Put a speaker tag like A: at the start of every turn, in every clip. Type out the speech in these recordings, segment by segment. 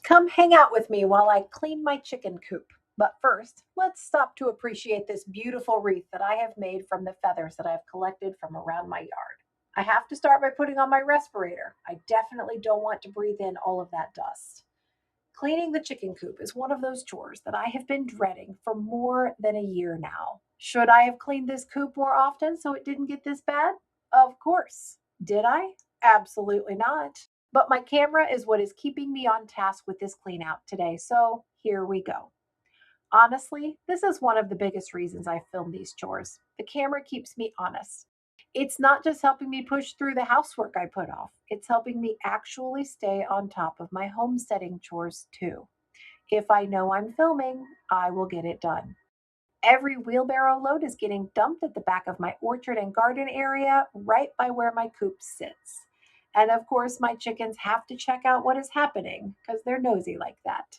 A: Come hang out with me while I clean my chicken coop. But first, let's stop to appreciate this beautiful wreath that I have made from the feathers that I've collected from around my yard. I have to start by putting on my respirator. I definitely don't want to breathe in all of that dust. Cleaning the chicken coop is one of those chores that I have been dreading for more than a year now. Should I have cleaned this coop more often so it didn't get this bad? Of course. Did I? Absolutely not. But my camera is what is keeping me on task with this clean out today, so here we go. Honestly, this is one of the biggest reasons I film these chores. The camera keeps me honest. It's not just helping me push through the housework I put off, it's helping me actually stay on top of my homesteading chores too. If I know I'm filming, I will get it done. Every wheelbarrow load is getting dumped at the back of my orchard and garden area, right by where my coop sits. And of course, my chickens have to check out what is happening because they're nosy like that.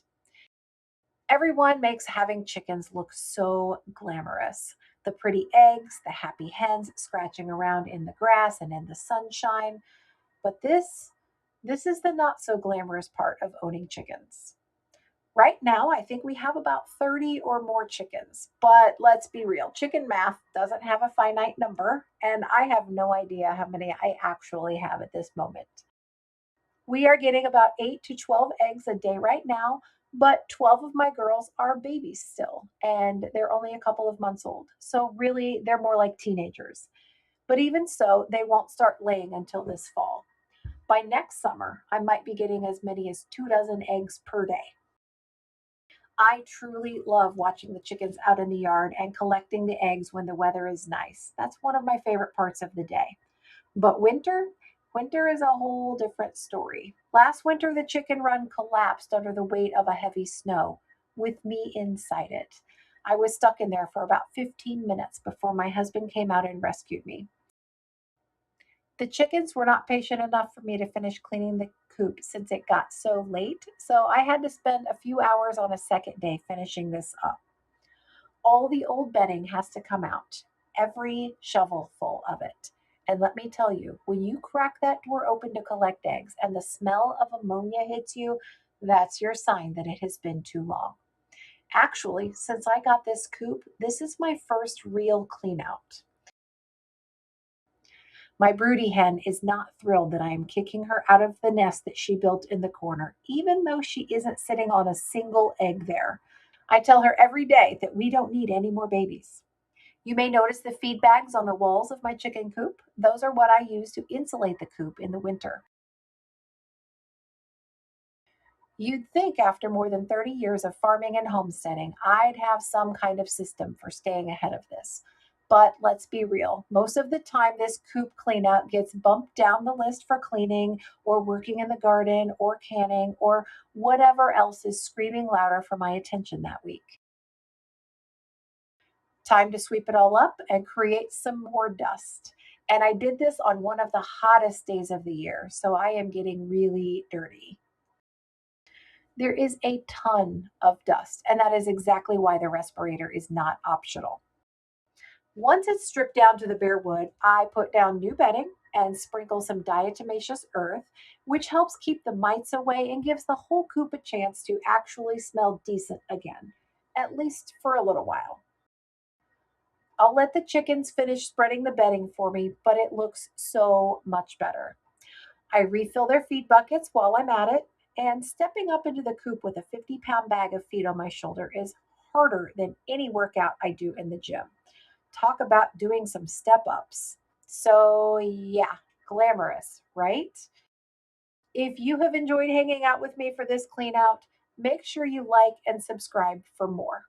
A: Everyone makes having chickens look so glamorous. The pretty eggs, the happy hens scratching around in the grass and in the sunshine. But this is the not so glamorous part of owning chickens. Right now, I think we have about 30 or more chickens. But let's be real, chicken math doesn't have a finite number, and I have no idea how many I actually have at this moment. We are getting about 8 to 12 eggs a day right now, but 12 of my girls are babies still, and they're only a couple of months old. So, really, they're more like teenagers. But even so, they won't start laying until this fall. By next summer, I might be getting as many as 2 dozen eggs per day. I truly love watching the chickens out in the yard and collecting the eggs when the weather is nice. That's one of my favorite parts of the day. But winter is a whole different story. Last winter, the chicken run collapsed under the weight of a heavy snow, with me inside it. I was stuck in there for about 15 minutes before my husband came out and rescued me. The chickens were not patient enough for me to finish cleaning the coop since it got so late, so I had to spend a few hours on a second day finishing this up. All the old bedding has to come out, every shovelful of it. And let me tell you, when you crack that door open to collect eggs and the smell of ammonia hits you, that's your sign that it has been too long. Actually, since I got this coop, this is my first real clean out. My broody hen is not thrilled that I am kicking her out of the nest that she built in the corner, even though she isn't sitting on a single egg there. I tell her every day that we don't need any more babies. You may notice the feed bags on the walls of my chicken coop. Those are what I use to insulate the coop in the winter. You'd think after more than 30 years of farming and homesteading, I'd have some kind of system for staying ahead of this. But let's be real, most of the time, this coop cleanout gets bumped down the list for cleaning or working in the garden or canning or whatever else is screaming louder for my attention that week. Time to sweep it all up and create some more dust. And I did this on one of the hottest days of the year, so I am getting really dirty. There is a ton of dust, and that is exactly why the respirator is not optional. Once it's stripped down to the bare wood, I put down new bedding and sprinkle some diatomaceous earth, which helps keep the mites away and gives the whole coop a chance to actually smell decent again, at least for a little while. I'll let the chickens finish spreading the bedding for me, but it looks so much better. I refill their feed buckets while I'm at it, and stepping up into the coop with a 50-pound bag of feed on my shoulder is harder than any workout I do in the gym. Talk about doing some step ups. So, yeah, glamorous, right? If you have enjoyed hanging out with me for this clean out, make sure you like and subscribe for more.